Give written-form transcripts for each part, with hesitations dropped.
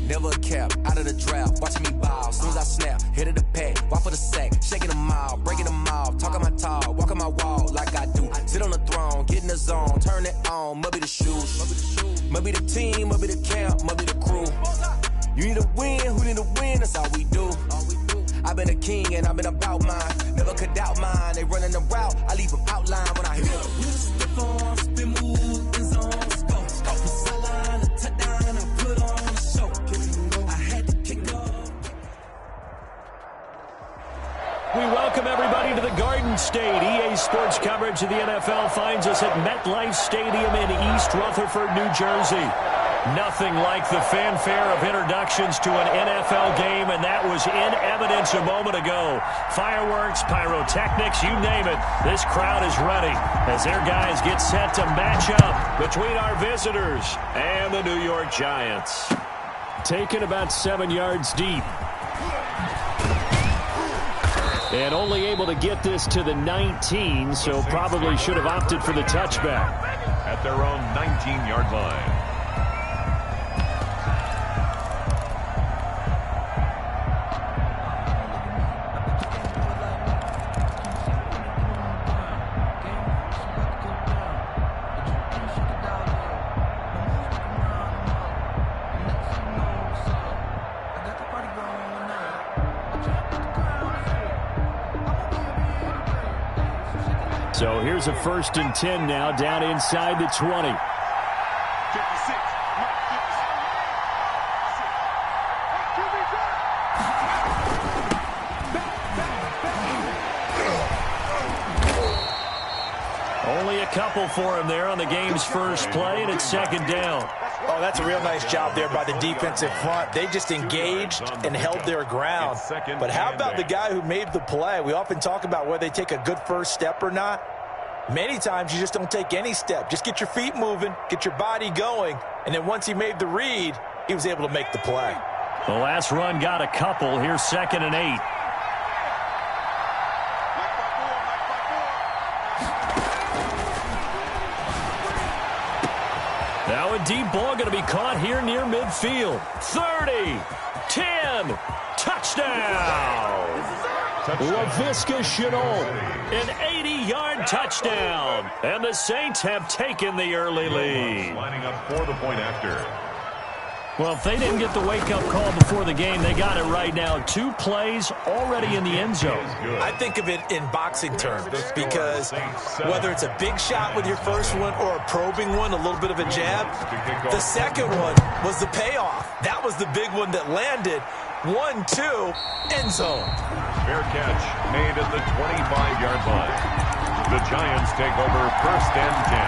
never a cap, out of the draft, watching me ball. Soon as I snap, hit of the pack, walk for the sack, shaking them all, breaking them all, talking my talk, walking my wall like I do. Sit on the throne, get in the zone, turn it on, must be the shoes, must be the team, must be the camp, must be the crew. You need to win, who need to win, that's all we do. I've been a king and I've been about mine, never could doubt mine. They running the route, I leave them outline when I hear them. We just step on, spin move, in zone, scope. From sideline to touchdown, I put on a show. I had to kick off. We welcome everybody to the Garden State. EA Sports coverage of the NFL finds us at MetLife Stadium in East Rutherford, New Jersey. Nothing like the fanfare of introductions to an NFL game, and that was in evidence a moment ago. Fireworks, pyrotechnics, you name it. This crowd is ready as their guys get set to match up between our visitors and the New York Giants. Taken about 7 yards deep. And only able to get this to the 19, so probably should have opted for the touchback. At their own 19-yard line. So here's a 1st and 10 now, down inside the 20. 56. Only a couple for him there on the game's first play, and it's 2nd down. Oh, that's a real nice job there by the defensive front. They just engaged and held their ground. But how about the guy who made the play? We often talk about whether they take a good first step or not. Many times you just don't take any step. Just get your feet moving, get your body going, and then once he made the read, he was able to make the play. The last run got a couple. Here's 2nd and 8. Now a deep ball going to be caught here near midfield. 30, 10, touchdown! Laviska Shenault, an 80-yard touchdown. And the Saints have taken the early lead. Lining up for the point after. Well, if they didn't get the wake-up call before the game, they got it right now. 2 plays already in the end zone. I think of it in boxing terms because whether it's a big shot with your first one or a probing one, a little bit of a jab, the second one was the payoff. That was the big one that landed. 1-2, end zone. Fair catch made at the 25-yard line. The Giants take over 1st and 10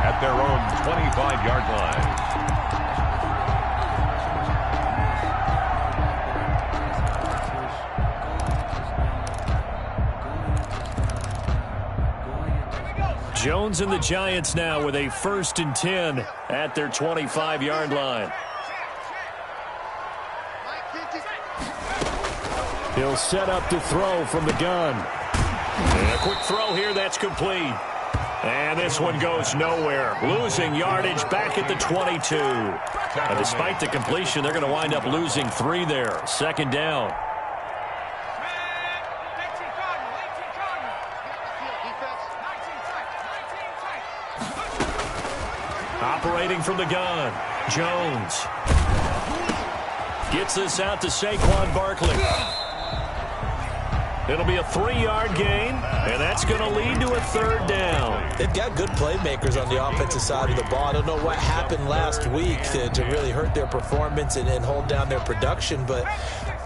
at their own 25-yard line. Jones and the Giants now with a 1st and 10 at their 25-yard line. He'll set up to throw from the gun. And a quick throw here, that's complete. And this one goes nowhere. Losing yardage back at the 22. And despite the completion, they're going to wind up losing 3 there. 2nd down. Operating from the gun, Jones. Gets this out to Saquon Barkley. It'll be a 3-yard gain, and that's going to lead to a 3rd down. They've got good playmakers on the offensive side of the ball. I don't know what happened last week to really hurt their performance and hold down their production, but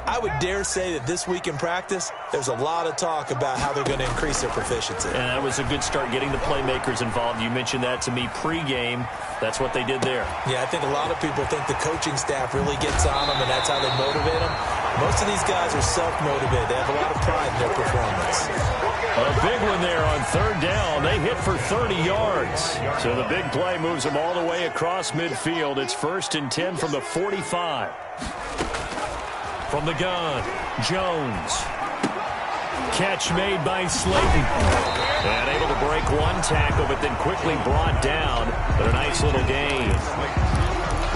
I would dare say that this week in practice, there's a lot of talk about how they're going to increase their proficiency. And that was a good start getting the playmakers involved. You mentioned that to me pregame. That's what they did there. Yeah, I think a lot of people think the coaching staff really gets on them, and that's how they motivate them. Most of these guys are self-motivated. They have a lot of pride in their performance. A big one there on 3rd down. They hit for 30 yards. So the big play moves them all the way across midfield. It's 1st and 10 from the 45. From the gun, Jones. Catch made by Slayton. And able to break one tackle, but then quickly brought down. But a nice little gain.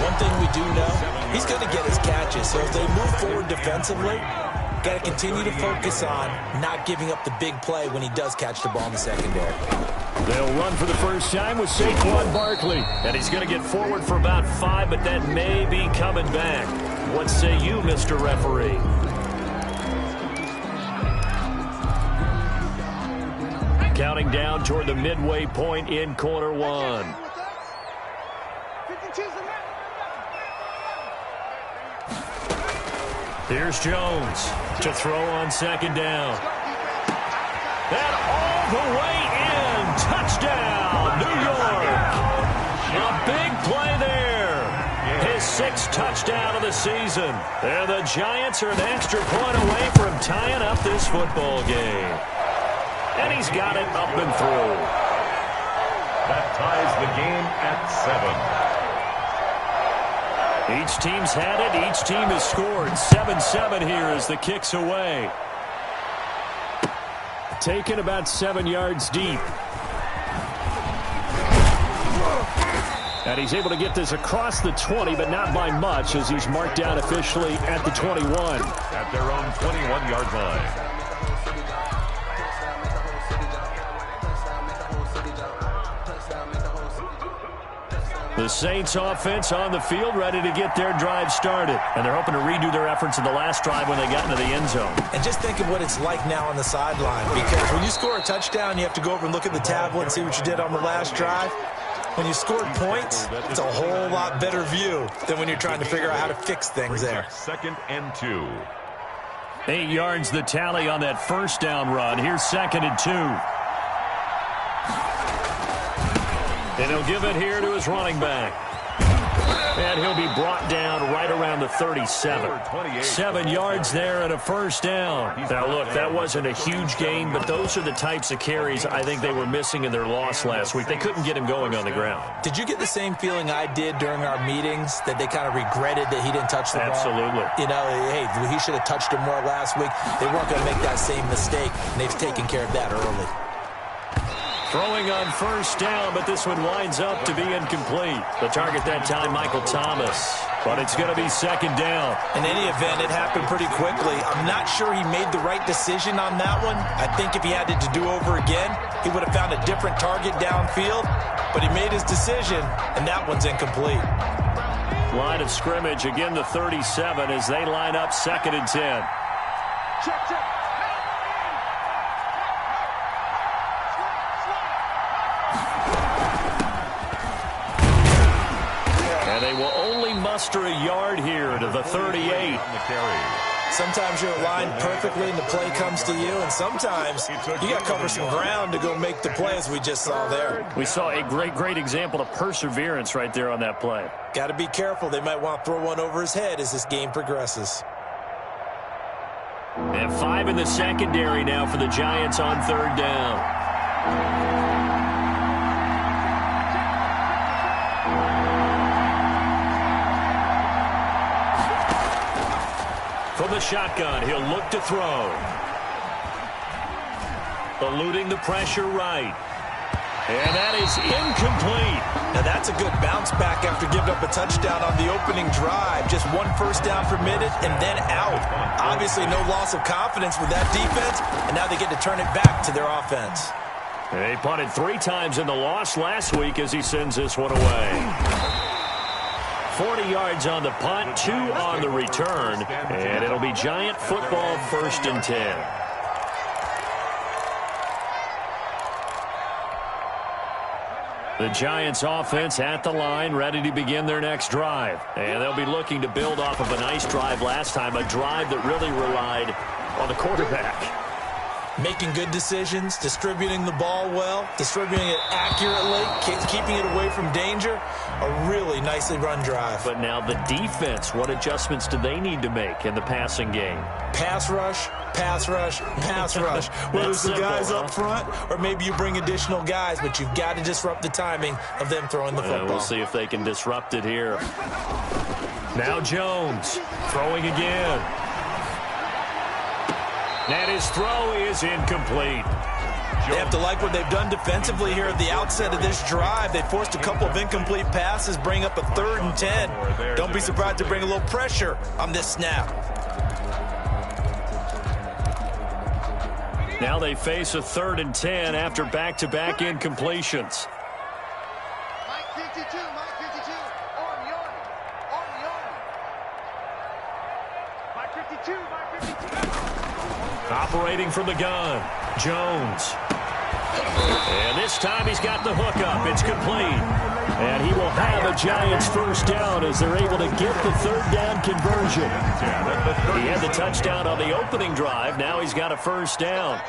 One thing we do know, he's going to get his catches. So if they move forward defensively, got to continue to focus on not giving up the big play when he does catch the ball in the secondary. They'll run for the first time with Saquon Barkley. And he's going to get forward for about 5, but that may be coming back. What say you, Mr. Referee? Counting down toward the midway point in quarter one. Here's Jones to throw on second down. And all the way in. Touchdown, New York. A big play there. His 6th touchdown of the season. And the Giants are an extra point away from tying up this football game. And he's got it up and through. That ties the game at 7. Each team's had it. Each team has scored. 7-7 here as the kick's away. Taken about 7 yards deep. And he's able to get this across the 20, but not by much, as he's marked down officially at the 21. At their own 21-yard line. The Saints offense on the field, ready to get their drive started. And they're hoping to redo their efforts in the last drive when they got into the end zone. And just think of what it's like now on the sideline. Because when you score a touchdown, you have to go over and look at the tablet and see what you did on the last drive. When you scored points, it's a whole lot better view than when you're trying to figure out how to fix things there. 2nd and 2. 8 yards the tally on that first down run. Here's 2nd and 2. And he'll give it here to his running back. And he'll be brought down right around the 37. 7 yards there and a first down. Now, look, that wasn't a huge gain, but those are the types of carries I think they were missing in their loss last week. They couldn't get him going on the ground. Did you get the same feeling I did during our meetings, that they kind of regretted that he didn't touch the ball? Absolutely. You know, hey, he should have touched him more last week. They weren't going to make that same mistake, and they've taken care of that early. Throwing on first down, but this one winds up to be incomplete. The target that time, Michael Thomas. But it's going to be 2nd down. In any event, it happened pretty quickly. I'm not sure he made the right decision on that one. I think if he had it to do over again, he would have found a different target downfield. But he made his decision, and that one's incomplete. Line of scrimmage, again the 37 as they line up 2nd and 10. Check. And they will only muster a yard here to the 38. Sometimes you're aligned perfectly and the play comes to you, and sometimes you got to cover some ground to go make the play, as we just saw there. We saw a great example of perseverance right there on that play. Got to be careful. They might want to throw one over his head as this game progresses. And 5 in the secondary now for the Giants on 3rd down. From the shotgun, he'll look to throw. Eluding the pressure right. And that is incomplete. Now that's a good bounce back after giving up a touchdown on the opening drive. Just 1 first down permitted and then out. Obviously no loss of confidence with that defense, and now they get to turn it back to their offense. They punted 3 times in the loss last week as he sends this one away. 40 yards on the punt, 2 on the return, and it'll be Giant football 1st and 10. The Giants offense at the line, ready to begin their next drive. And they'll be looking to build off of a nice drive last time, a drive that really relied on the quarterback. Making good decisions, distributing the ball well, distributing it accurately, keeping it away from danger. A really nicely run drive. But now the defense, what adjustments do they need to make in the passing game? Pass rush, pass rush, pass rush. Whether it's the guys up front or maybe you bring additional guys, but you've got to disrupt the timing of them throwing the football. We'll see if they can disrupt it here. Now Jones throwing again. And his throw is incomplete. They have to like what they've done defensively here at the outset of this drive. They forced a couple of incomplete passes, bring up a 3rd and 10. Don't be surprised to bring a little pressure on this snap. Now they face a 3rd and 10 after back-to-back incompletions. Mike 52, Mike 52, on yard. Mike 52, Mike 52. Operating from the gun, Jones. And this time he's got the hook up. It's complete. And he will have a Giants first down as they're able to get the 3rd down conversion. He had the touchdown on the opening drive. Now he's got a first down.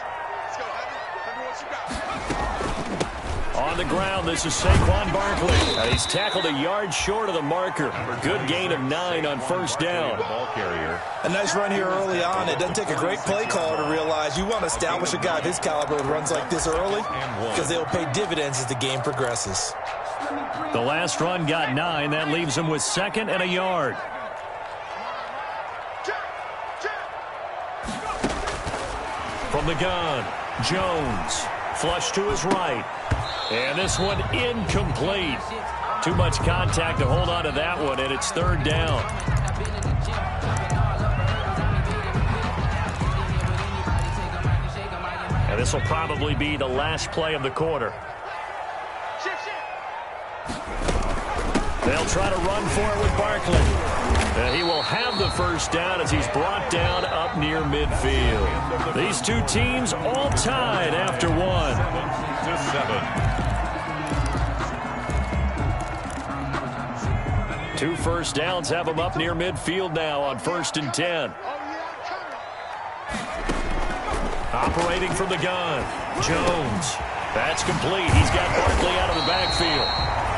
On the ground, this is Saquon Barkley. He's tackled a yard short of the marker. Good gain of 9 on first down. A nice run here early on. It doesn't take a great play caller to realize you want to establish a guy of his caliber with runs like this early because they'll pay dividends as the game progresses. The last run got 9. That leaves him with 2nd and a yard. From the gun, Jones. Flush to his right. And this one incomplete. Too much contact to hold on to that one, and it's 3rd down. And this will probably be the last play of the quarter. They'll try to run for it with Barkley. And he will have the first down as he's brought down up near midfield. These two teams all tied after 1. 7. 2 first downs have them up near midfield now on 1st and 10. Operating from the gun, Jones. That's complete. He's got Barkley out of the backfield.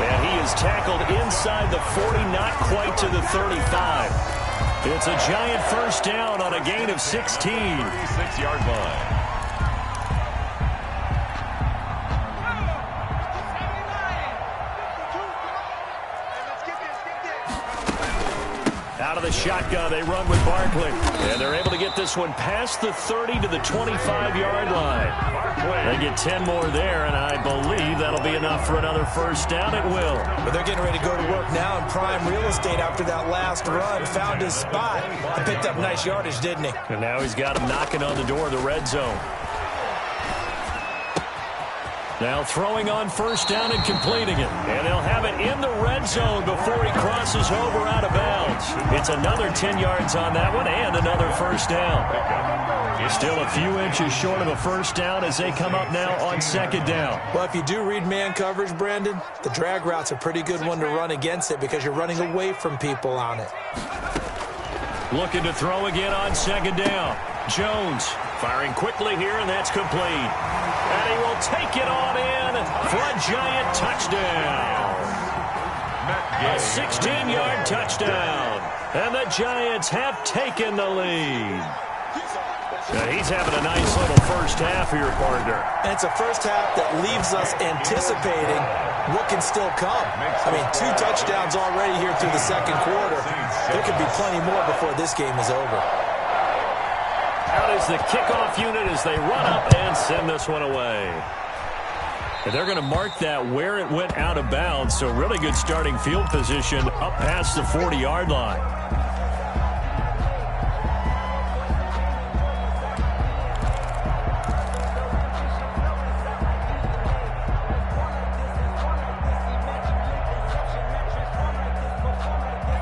And he is tackled inside the 40, not quite to the 35. It's a Giant first down on a gain of 16. 36-yard line. Out of the shotgun, they run with Barkley. And they're able to get this one past the 30 to the 25-yard line. They get 10 more there, and I believe that'll be enough for another first down. It will. But they're getting ready to go to work now in prime real estate after that last run. Found his spot and picked up nice yardage, didn't he? And now he's got him knocking on the door of the red zone. Now throwing on first down and completing it. And they'll have it in the red zone before he crosses over out of bounds. It's another 10 yards on that one and another first down. Still a few inches short of a first down as they come up now on 2nd down. Well, if you do read man coverage, Brandon, the drag route's a pretty good one to run against it because you're running away from people on it. Looking to throw again on 2nd down. Jones firing quickly here, and that's complete. And he will take it on in for a Giant touchdown. A 16-yard touchdown. And the Giants have taken the lead. Now he's having a nice little first half here, partner. And it's a first half that leaves us anticipating what can still come. I mean, 2 touchdowns already here through the 2nd quarter. There could be plenty more before this game is over. Out is the kickoff unit as they run up and send this one away. And they're going to mark that where it went out of bounds, so really good starting field position up past the 40-yard line.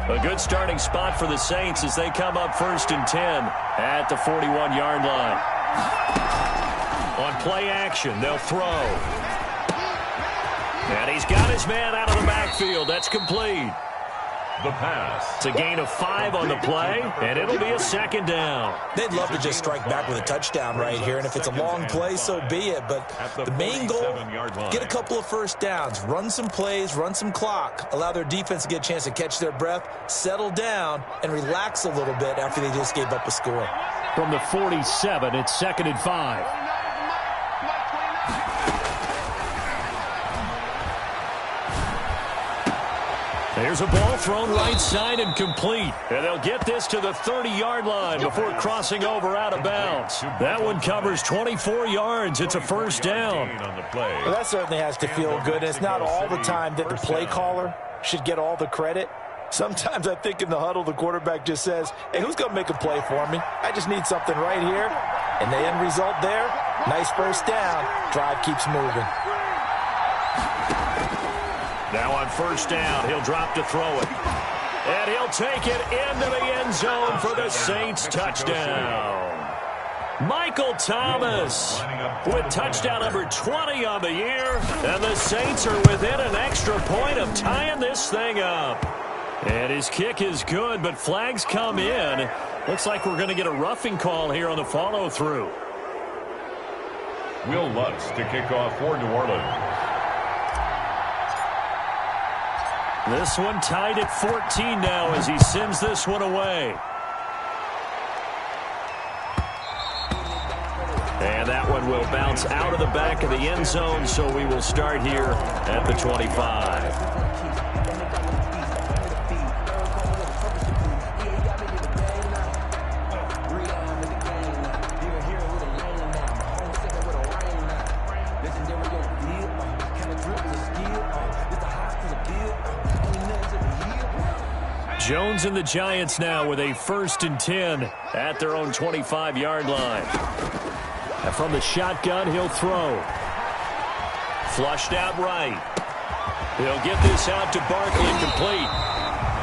A good starting spot for the Saints as they come up 1st and 10 at the 41-yard line. On play action, they'll throw. And he's got his man out of the backfield. That's complete. The pass. It's a gain of 5 on the play, and it'll be a 2nd down. They'd love to just strike back with a touchdown right here, and if it's a long play, so be it. But the main goal, get a couple of first downs, run some plays, run some clock, allow their defense to get a chance to catch their breath, settle down, and relax a little bit after they just gave up a score. From the 47, it's 2nd and 5. There's a ball thrown right side and complete. And they'll get this to the 30-yard line before crossing over out of bounds. That one covers 24 yards. It's a first down. Well, that certainly has to feel good. It's not all the time that the play caller should get all the credit. Sometimes I think in the huddle, the quarterback just says, hey, who's going to make a play for me? I just need something right here. And the end result there, nice first down. Drive keeps moving. Now on first down, he'll drop to throw it. And he'll take it into the end zone for the Saints touchdown. Michael Thomas with touchdown number 20 on the year. And the Saints are within an extra point of tying this thing up. And his kick is good, but flags come in. Looks like we're going to get a roughing call here on the follow-through. Will Lutz to kick off for New Orleans. This one tied at 14 now as he sends this one away. And that one will bounce out of the back of the end zone, so we will start here at the 25. Jones and the Giants now with a 1st and 10 at their own 25-yard line. And from the shotgun, he'll throw. Flushed out right. He'll get this out to Barkley, complete.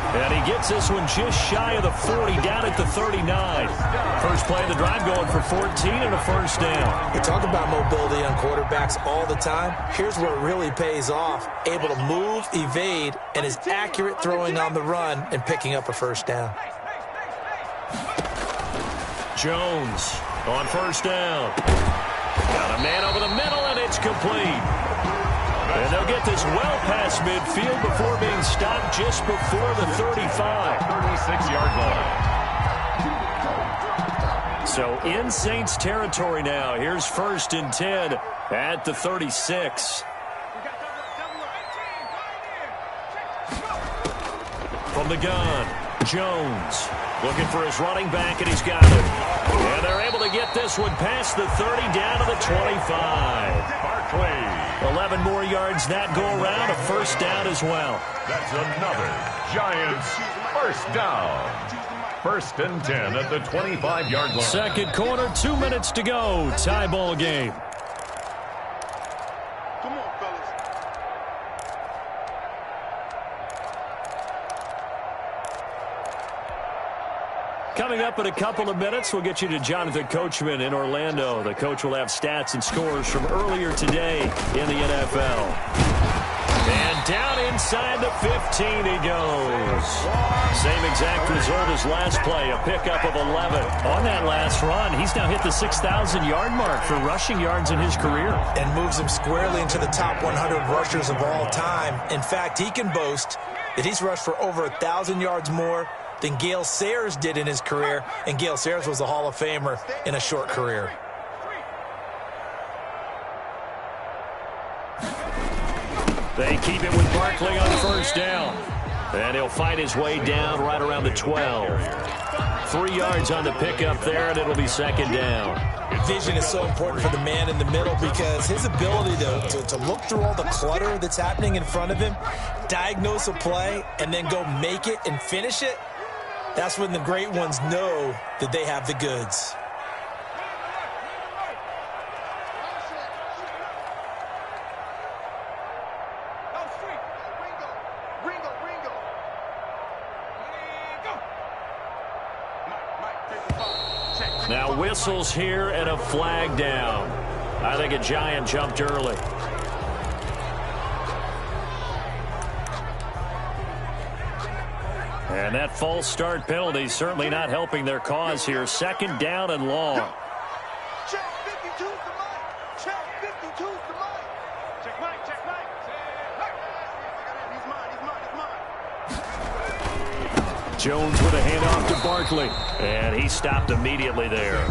And he gets this one just shy of the 40, down at the 39. First play of the drive going for 14 and a first down. We talk about mobility on quarterbacks all the time. Here's where it really pays off. Able to move, evade, and is accurate throwing on the run and picking up a first down. Jones on first down. Got a man over the middle, and it's complete. And they'll get this well past midfield before being stopped just before the 35. 36-yard line. So in Saints territory now. Here's 1st and 10 at the 36. From the gun, Jones looking for his running back, and he's got it. And they're able to get this one past the 30 down to the 25. Barkley. 11 more yards that go around, a first down as well. That's another Giants first down. 1st and 10 at the 25-yard line. Second quarter, 2 minutes to go. Tie ball game. Come on, fellas. Coming up in a couple of minutes, we'll get you to Jonathan Coachman in Orlando. The coach will have stats and scores from earlier today in the NFL. And down inside the 15 he goes. Same exact result as last play, a pickup of 11. On that last run, he's now hit the 6,000-yard mark for rushing yards in his career. And moves him squarely into the top 100 rushers of all time. In fact, he can boast that he's rushed for over 1,000 yards more than Gale Sayers did in his career, and Gale Sayers was a Hall of Famer in a short career. They keep it with Barkley on first down. And he'll fight his way down right around the 12. 3 yards on the pickup there, and it'll be second down. Vision is so important for the man in the middle because his ability to look through all the clutter that's happening in front of him, diagnose a play, and then go make it and finish it, that's when the great ones know that they have the goods. Now whistles here and a flag down. I think a Giant jumped early. And that false start penalty certainly not helping their cause here. Second down and long. Check 52's the mic. Check 52's the mic. Check Mike. Check Mike. He's mine. Jones with a handoff to Barkley. And he stopped immediately there.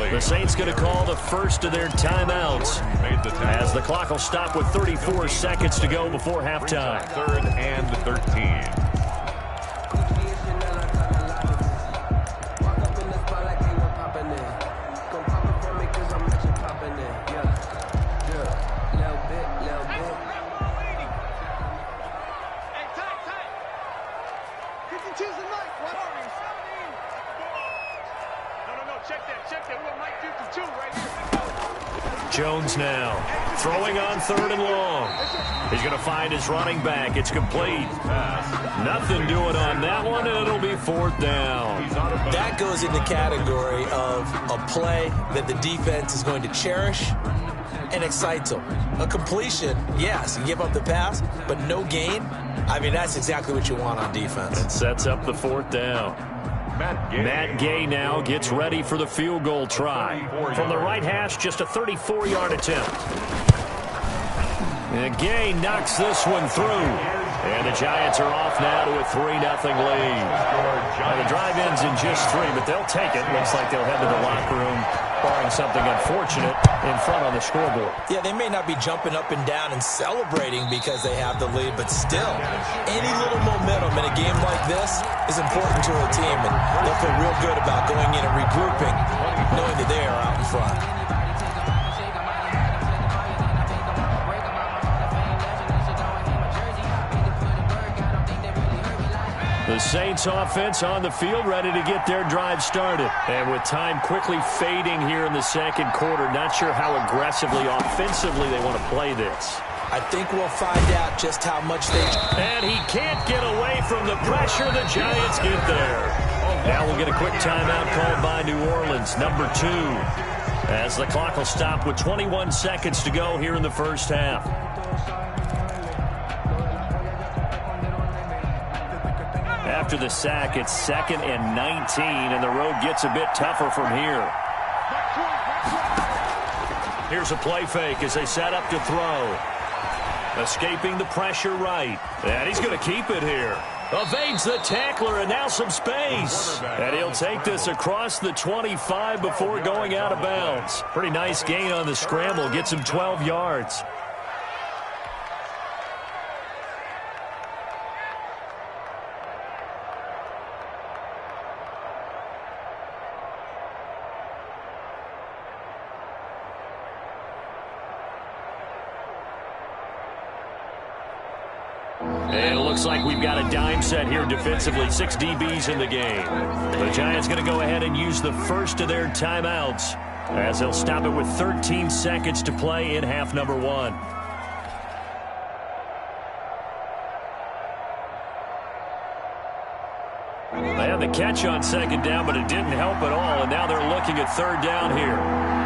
The Saints going to call the first of their timeouts as the clock will stop with 34 seconds to go before halftime. 3rd and 13. Jones now throwing on 3rd and long. He's going to find his running back. It's complete. Nothing doing on that one, and it'll be 4th down. That goes in the category of a play that the defense is going to cherish and excites them. A completion, yes, you give up the pass, but no gain. I mean, that's exactly what you want on defense. And sets up the 4th down. Matt Gay now gets ready for the field goal try. From the right hash, just a 34-yard attempt. And Gay knocks this one through. And the Giants are off now to a 3-0 lead. Now the drive ends in just 3, but they'll take it. Looks like they'll head to the locker room, barring something unfortunate, in front on the scoreboard. Yeah, they may not be jumping up and down and celebrating because they have the lead, but still, any little momentum in a game like this is important to a team, and they'll feel real good about going in and regrouping, knowing that they are out in front. The Saints offense on the field, ready to get their drive started. And with time quickly fading here in the second quarter, not sure how aggressively, offensively they want to play this. I think we'll find out just how much they... And he can't get away from the pressure. The Giants get there. Now we'll get a quick timeout called by New Orleans, number 2. As the clock will stop with 21 seconds to go here in the first half. After the sack, it's 2nd and 19, and the road gets a bit tougher from here. Here's a play fake as they set up to throw. Escaping the pressure right. And he's going to keep it here. Evades the tackler, and now some space. And he'll take this across the 25 before going out of bounds. Pretty nice gain on the scramble. Gets him 12 yards. And it looks like we've got a dime set here defensively. 6 DBs in the game. The Giants going to go ahead and use the first of their timeouts as they'll stop it with 13 seconds to play in half number 1. They had the catch on 2nd down, but it didn't help at all, and now they're looking at 3rd down here.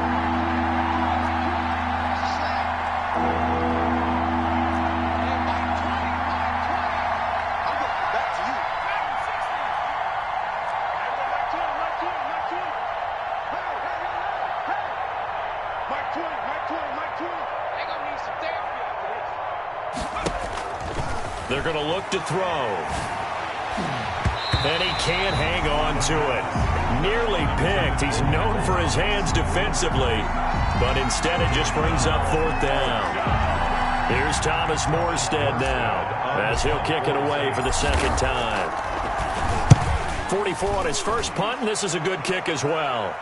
They're going to look to throw. And he can't hang on to it. Nearly picked. He's known for his hands defensively, but instead it just brings up 4th down. Here's Thomas Morstead now as he'll kick it away for the 2nd time. 44 on his first punt, and this is a good kick as well.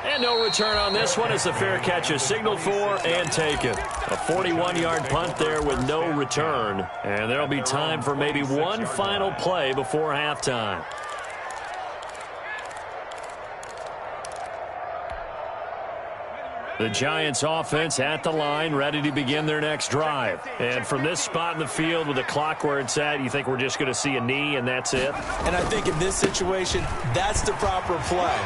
And no return on this one as the fair catch is signaled for and taken. A 41-yard punt there with no return. And there'll be time for maybe one final play before halftime. The Giants offense at the line, ready to begin their next drive. And from this spot in the field with the clock where it's at, you think we're just going to see a knee and that's it? And I think in this situation, that's the proper play.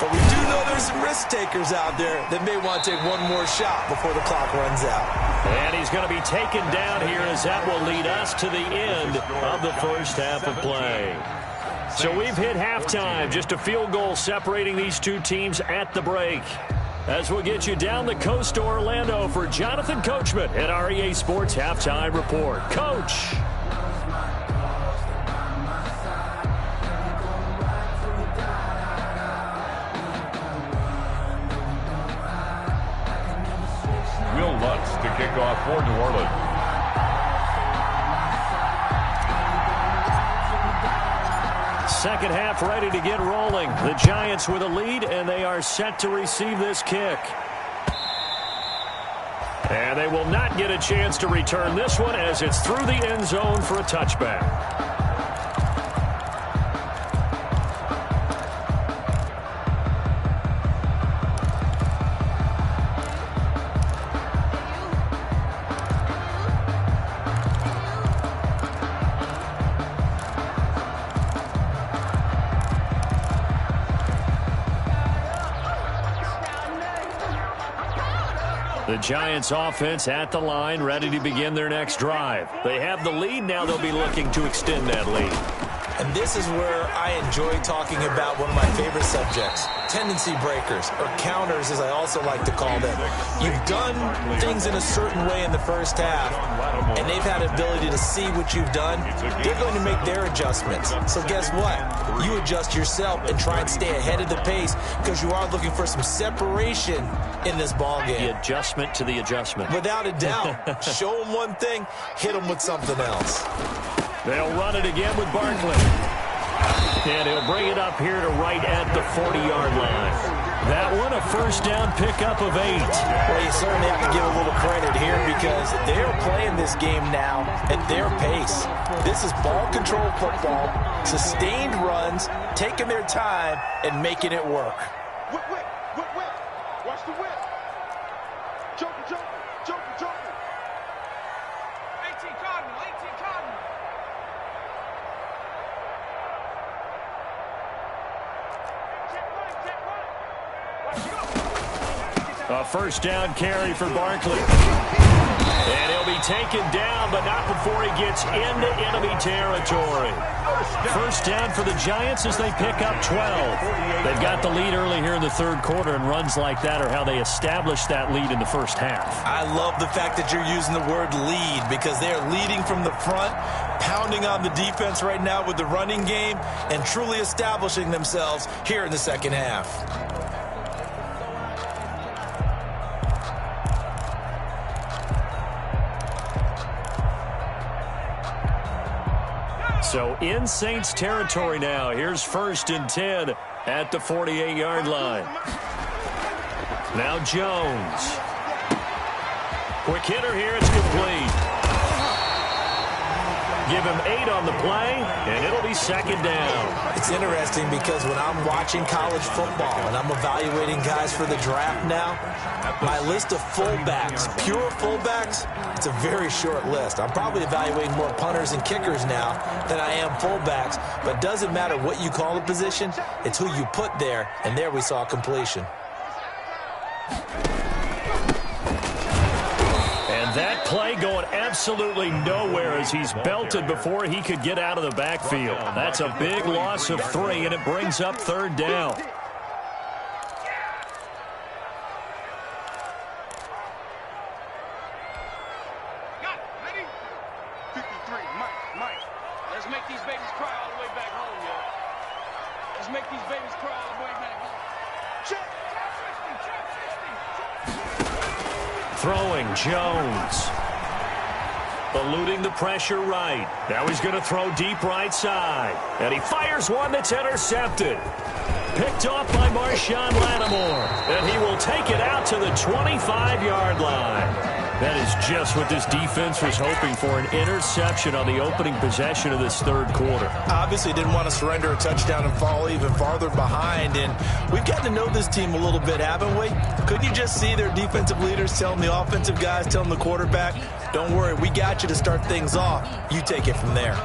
But we do know there's some risk takers out there that may want to take one more shot before the clock runs out. And he's going to be taken down here as that will lead us to the end of the first half of play. So we've hit halftime, just a field goal separating these two teams at the break. As we'll get you down the coast to Orlando for Jonathan Coachman at our EA Sports Halftime Report. Coach. second half ready to get rolling. The Giants with a lead, and they are set to receive this kick. And they will not get a chance to return this one as it's through the end zone for a touchback. The Giants offense at the line, ready to begin their next drive. They have the lead. Now they'll be looking to extend that lead. And this is where I enjoy talking about one of my favorite subjects, tendency breakers, or counters as I also like to call them. You've done things in a certain way in the first half, and they've had the ability to see what you've done. They're going to make their adjustments. So guess what? You adjust yourself and try and stay ahead of the pace because you are looking for some separation in this ball game. The adjustment to the adjustment. Without a doubt. Show them one thing, hit them with something else. They'll run it again with Barkley. And he'll bring it up here to right at the 40-yard line. That one, a first down pickup of 8. Well, you certainly have to give a little credit here because they're playing this game now at their pace. This is ball control football, sustained runs, taking their time, and making it work. Whip. Watch the whip. Joker. 18 Cardinal. A first down carry for Barkley. And he'll be taken down, but not before he gets into enemy territory. First down for the Giants as they pick up 12. They've got the lead early here in the third quarter, and runs like that are how they established that lead in the first half. I love the fact that you're using the word lead because they are leading from the front, pounding on the defense right now with the running game, and truly establishing themselves here in the second half. So in Saints territory now. Here's 1st and 10 at the 48-yard line. Now Jones. Quick hitter here. It's complete. Give him 8 on the play, and it'll be second down. It's interesting because when I'm watching college football and I'm evaluating guys for the draft now, my list of fullbacks, pure fullbacks, it's a very short list. I'm probably evaluating more punters and kickers now than I am fullbacks, but it doesn't matter what you call the position, it's who you put there, and there we saw completion. That play going absolutely nowhere as he's belted before he could get out of the backfield. That's a big loss of 3, and it brings up 3rd down. Got it. Ready? 53. Mike. Let's make these babies cry all the way back home, yo. Let's make these babies cry all the way back home. Check. Throwing Jones. Eluding the pressure right. Now he's going to throw deep right side. And he fires one that's intercepted. Picked off by Marshawn Lattimore. And he will take it out to the 25-yard line. That is just what this defense was hoping for, an interception on the opening possession of this third quarter. Obviously didn't want to surrender a touchdown and fall even farther behind, and we've gotten to know this team a little bit, haven't we? Couldn't you just see their defensive leaders telling the offensive guys, telling the quarterback, don't worry, we got you to start things off. You take it from there.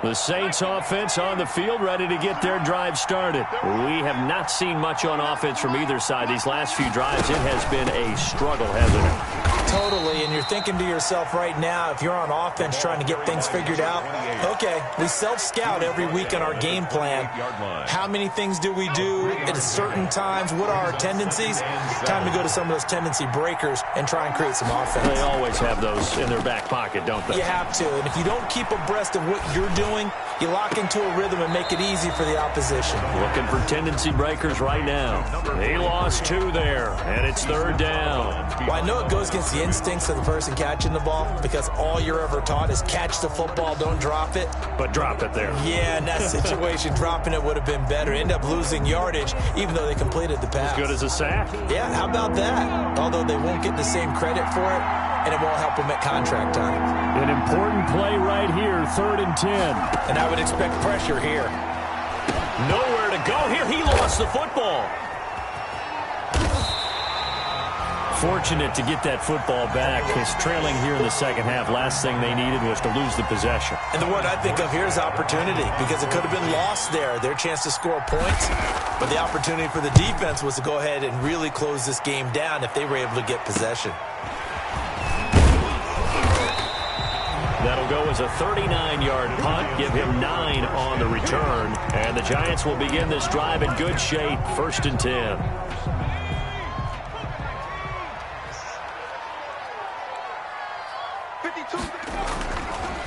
The Saints offense on the field, ready to get their drive started. We have not seen much on offense from either side. These last few drives, it has been a struggle, hasn't it? Totally, and you're thinking to yourself right now, if you're on offense trying to get things figured out, okay, we self-scout every week on our game plan. How many things do we do at certain times? What are our tendencies? Time to go to some of those tendency breakers and try and create some offense. They always have those in their back pocket, don't they? You have to, and if you don't keep abreast of what you're doing, You lock into a rhythm and make it easy for the opposition. Looking for tendency breakers right now. He lost 2 there, and it's 3rd down. Well, I know it goes against the instincts of the person catching the ball because all you're ever taught is catch the football, don't drop it. But drop it there. Yeah, in that situation, dropping it would have been better. End up losing yardage, even though they completed the pass. As good as a sack. Yeah, how about that? Although they won't get the same credit for it, and it won't help them at contract time. An important play right here, 3rd and 10. And I would expect pressure here. Nowhere to go here. He lost the football. Fortunate to get that football back. Because trailing here in the second half, last thing they needed was to lose the possession. And the word I think of here is opportunity, because it could have been lost there. Their chance to score points. But the opportunity for the defense was to go ahead and really close this game down if they were able to get possession. That'll go as a 39-yard punt. Give him 9 on the return. And the Giants will begin this drive in good shape. 1st and 10.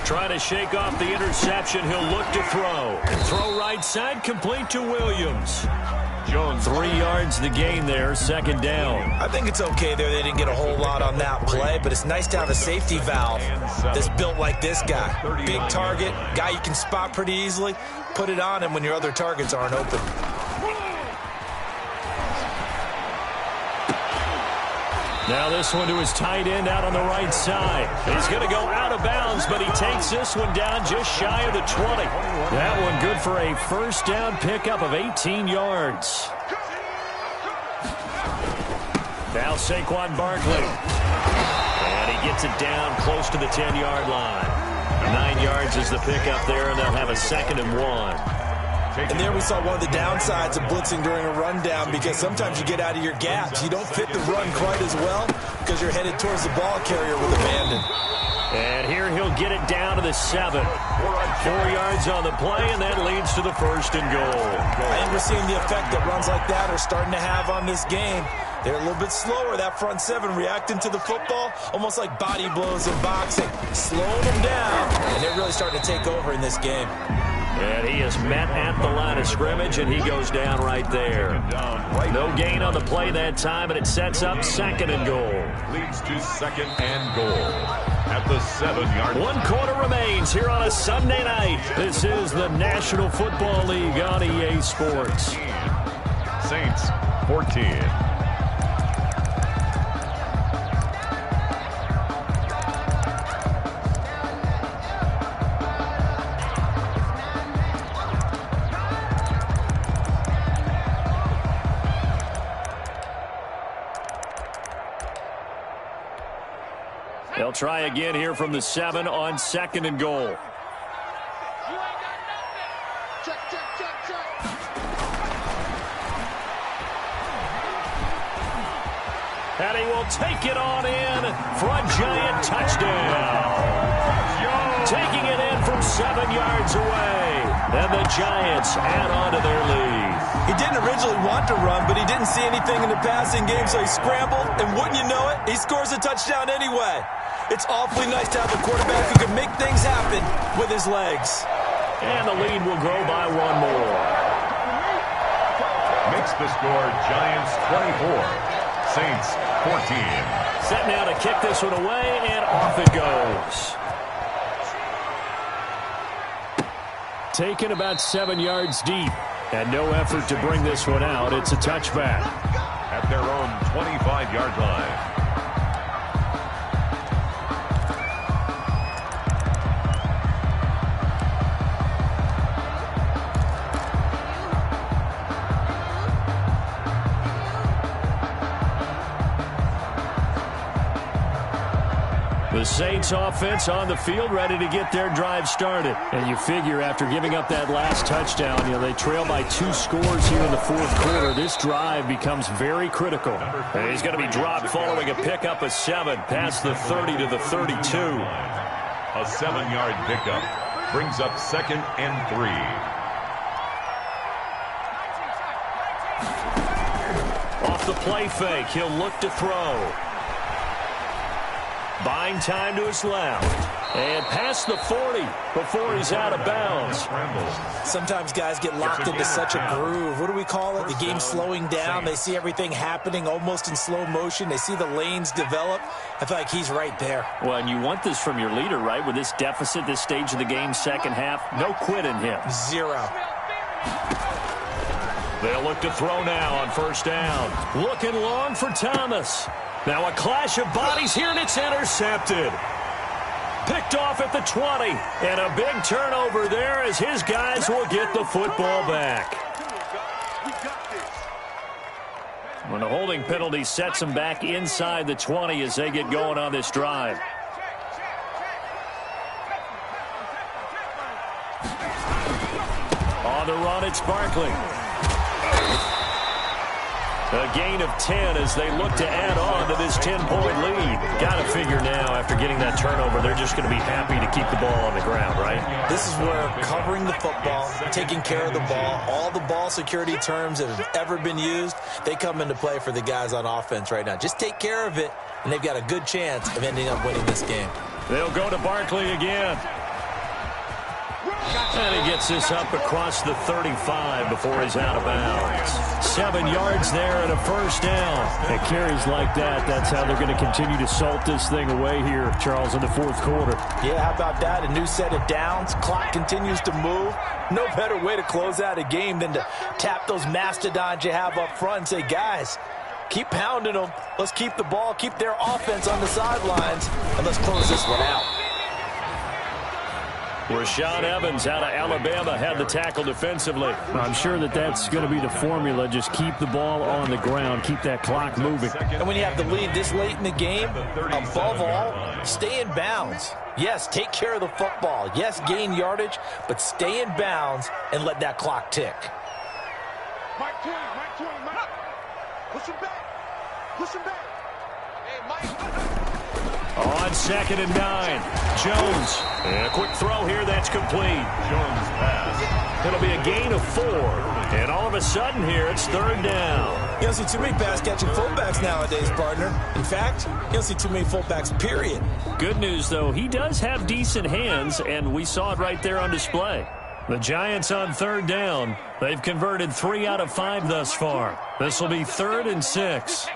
Trying to shake off the interception. He'll look to throw. Throw right side, complete to Williams. Jones 3 yards the gain there, 2nd down. I think it's okay there. They didn't get a whole lot on that play, but it's nice to have a safety valve that's built like this guy. Big target, guy you can spot pretty easily. Put it on him when your other targets aren't open. Now this one to his tight end out on the right side. He's going to go out of bounds, but he takes this one down just shy of the 20. That one good for a 1st down pickup of 18 yards. Now Saquon Barkley. And he gets it down close to the 10-yard line. 9 yards is the pickup there, and they'll have a 2nd and 1. And there we saw one of the downsides of blitzing during a rundown, because sometimes you get out of your gaps. You don't fit the run quite as well because you're headed towards the ball carrier with abandon. And here he'll get it down to the 7. 4 yards on the play, and that leads to the 1st and goal. I think we're seeing the effect that runs like that are starting to have on this game. They're a little bit slower, that front 7, reacting to the football, almost like body blows in boxing, slowing them down, and they're really starting to take over in this game. And he is met at the line of scrimmage, and he goes down right there. No gain on the play that time, and it sets up 2nd and goal. Leads to 2nd and goal at the 7-yard line. 1 quarter remains here on a Sunday night. This is the National Football League on EA Sports. Saints 14. They'll try again here from the 7 on 2nd and goal. And he will take it on in for a giant touchdown. Taking it in from 7 yards away. And the Giants add on to their lead. He didn't originally want to run, but he didn't see anything in the passing game, so he scrambled, and wouldn't you know it, he scores a touchdown anyway. It's awfully nice to have a quarterback who can make things happen with his legs. And the lead will grow by 1 more. Makes the score Giants 24, Saints 14. Set now to kick this one away, and off it goes. Taken about 7 yards deep, and no effort to bring this one out. It's a touchback. At their own 25-yard line. The Saints offense on the field, ready to get their drive started. And you figure after giving up that last touchdown, they trail by 2 scores here in the 4th quarter. This drive becomes very critical. And he's going to be dropped following a pickup of 7 past the 30 to the 32. A 7-yard pickup brings up 2nd and 3. Off the play fake, he'll look to throw. Buying time to his left. And past the 40 before he's out of bounds. Sometimes guys get locked into such a groove. What do we call it? The game's slowing down. They see everything happening almost in slow motion. They see the lanes develop. I feel like he's right there. Well, and you want this from your leader, right? With this deficit, this stage of the game, second half, no quit in him. Zero. They'll look to throw now on first down. Looking long for Thomas. Now a clash of bodies here, and it's intercepted. Picked off at the 20. And a big turnover there as his guys will get the football back. When a holding penalty sets them back inside the 20 as they get going on this drive. On the run, it's Barkley. A gain of 10 as they look to add on to this 10-point lead. Got to figure now, after getting that turnover, they're just going to be happy to keep the ball on the ground, right? This is where covering the football, taking care of the ball, all the ball security terms that have ever been used, they come into play for the guys on offense right now. Just take care of it, and they've got a good chance of ending up winning this game. They'll go to Barkley again. And he gets this up across the 35 before he's out of bounds. 7 yards there and a first down. It carries like that. That's how they're going to continue to salt this thing away here, Charles, in the fourth quarter. Yeah, how about that? A new set of downs. Clock continues to move. No better way to close out a game than to tap those mastodons you have up front and say, guys, keep pounding them. Let's keep the ball, keep their offense on the sidelines, and let's close this one out. Rashaan Evans out of Alabama had the tackle defensively. I'm sure that that's going to be the formula. Just keep the ball on the ground. Keep that clock moving. And when you have the lead this late in the game, above all, stay in bounds. Yes, take care of the football. Yes, gain yardage, but stay in bounds and let that clock tick. Mike 20, Mike. Push him back. Hey, Mike. On 2nd and 9, Jones. And a quick throw here, that's complete. Jones pass. It'll be a gain of 4. And all of a sudden here, it's 3rd down. You don't see too many pass-catching fullbacks nowadays, partner. In fact, you don't see too many fullbacks, period. Good news, though, he does have decent hands, and we saw it right there on display. The Giants on 3rd down. They've converted 3 out of 5 thus far. This will be 3rd and 6.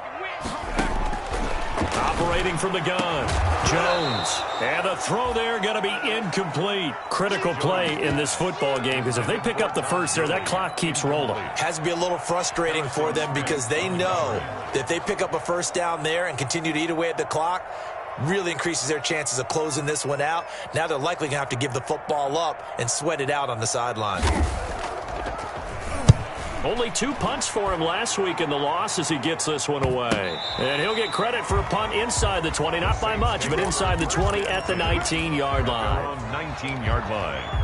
Operating from the gun, Jones. And a throw there going to be incomplete. Critical play in this football game, because if they pick up the first there, that clock keeps rolling. Has to be a little frustrating for them because they know that if they pick up a first down there and continue to eat away at the clock, really increases their chances of closing this one out. Now they're likely going to have to give the football up and sweat it out on the sideline. Only 2 punts for him last week in the loss as he gets this one away. And he'll get credit for a punt inside the 20, not by much, but inside the 20 at the 19-yard line. 19-yard line.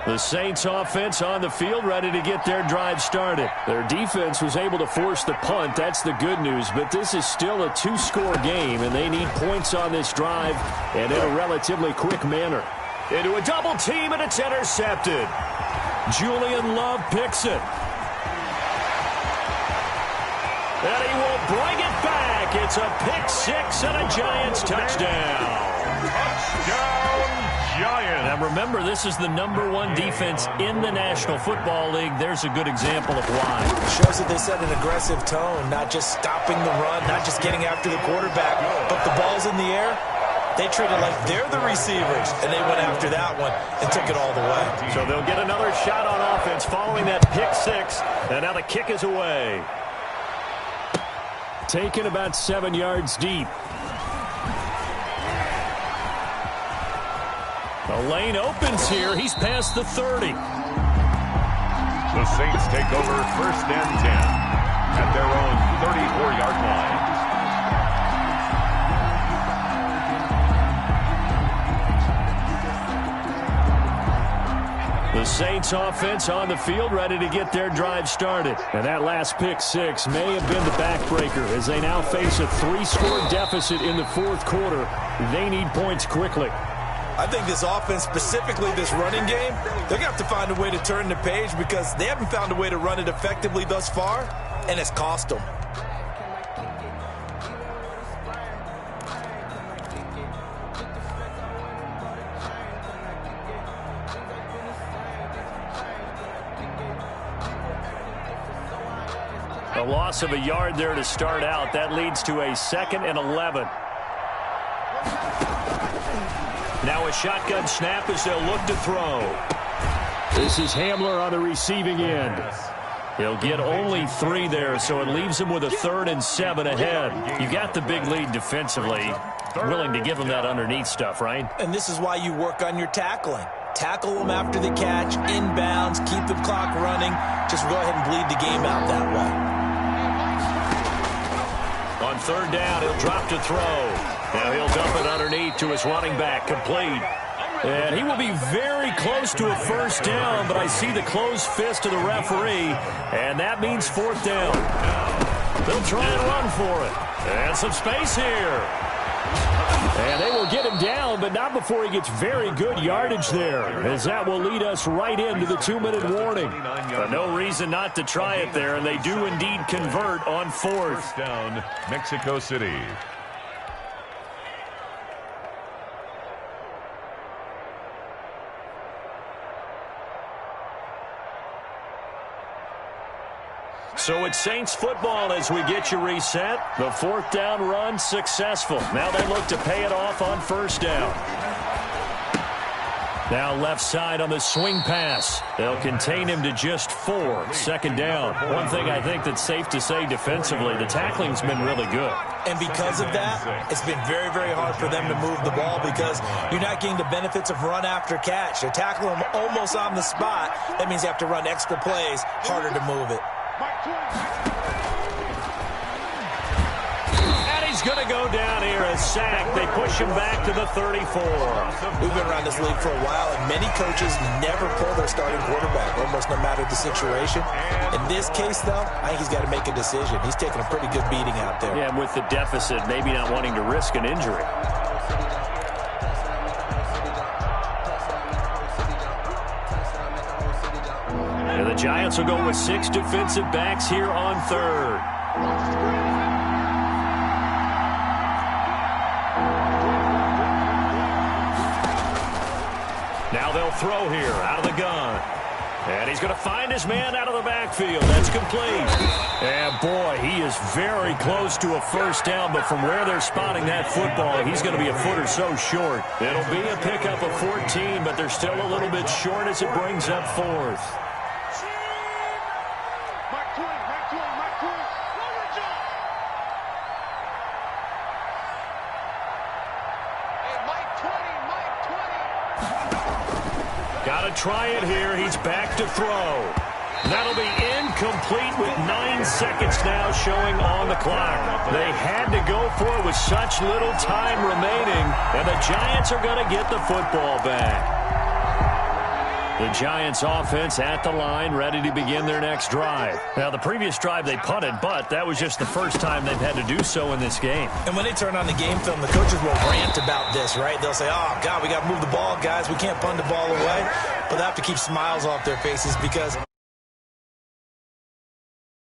The Saints offense on the field, ready to get their drive started. Their defense was able to force the punt. That's the good news. But this is still a 2-score game, and they need points on this drive and in a relatively quick manner. Into a double team, and it's intercepted. Julian Love picks it. And he will bring it back. It's a pick 6 and a Giants touchdown. Touchdown, Giants. Now remember, this is the #1 defense in the National Football League. There's a good example of why. Shows that they set an aggressive tone, not just stopping the run, not just getting after the quarterback, but the ball's in the air. They treat it like they're the receivers, and they went after that one and took it all the way. So they'll get another shot on offense following that pick 6, and now the kick is away. Taken about 7 yards deep. The lane opens here. He's past the 30. The Saints take over 1st and 10 at their own 34-yard line. The Saints offense on the field, ready to get their drive started. And that last pick 6 may have been the backbreaker as they now face a 3-score deficit in the fourth quarter. They need points quickly. I think this offense, specifically this running game, they're going to have to find a way to turn the page because they haven't found a way to run it effectively thus far, and it's cost them. A loss of a yard there to start out. That leads to a 2nd and 11. Now a shotgun snap as they'll look to throw. This is Hamler on the receiving end. He'll get only 3 there, so it leaves him with a 3rd and 7 ahead. You got the big lead defensively. Willing to give him that underneath stuff, right? And this is why you work on your tackling. Tackle them after the catch, inbounds, keep the clock running. Just go ahead and bleed the game out that way. On 3rd down, he'll drop to throw. Now he'll dump it underneath to his running back, complete. And he will be very close to a 1st down, but I see the closed fist of the referee, and that means 4th down. They'll try and run for it. And some space here. And they will get him down, but not before he gets very good yardage there, as that will lead us right into the 2-minute warning. But no reason not to try it there, and they do indeed convert on 4th. First down, Mexico City. So it's Saints football as we get you reset. The 4th down run successful. Now they look to pay it off on 1st down. Now left side on the swing pass. They'll contain him to just 4. 2nd down. One thing I think that's safe to say defensively, the tackling's been really good. And because of that, it's been very, very hard for them to move the ball because you're not getting the benefits of run after catch. You're tackling them almost on the spot. That means you have to run extra plays, harder to move it. And he's going to go down here, a sack. They push him back to the 34. We've been around this league for a while, and many coaches never pull their starting quarterback, almost no matter the situation. In this case, though, I think he's got to make a decision. He's taking a pretty good beating out there. Yeah, and with the deficit, maybe not wanting to risk an injury. And the Giants will go with 6 defensive backs here on 3rd. Now they'll throw here out of the gun. And he's going to find his man out of the backfield. That's complete. And, boy, he is very close to a 1st down, but from where they're spotting that football, he's going to be a foot or so short. It'll be a pickup of 14, but they're still a little bit short as it brings up 4th. Got to try it here. He's back to throw. That'll be incomplete with 9 seconds now showing on the clock. They had to go for it with such little time remaining, and the Giants are going to get the football back. The Giants offense at the line, ready to begin their next drive. Now, the previous drive they punted, but that was just the first time they've had to do so in this game. And when they turn on the game film, the coaches will rant about this, right? They'll say, oh, God, we got to move the ball, guys. We can't punt the ball away. But they have to keep smiles off their faces because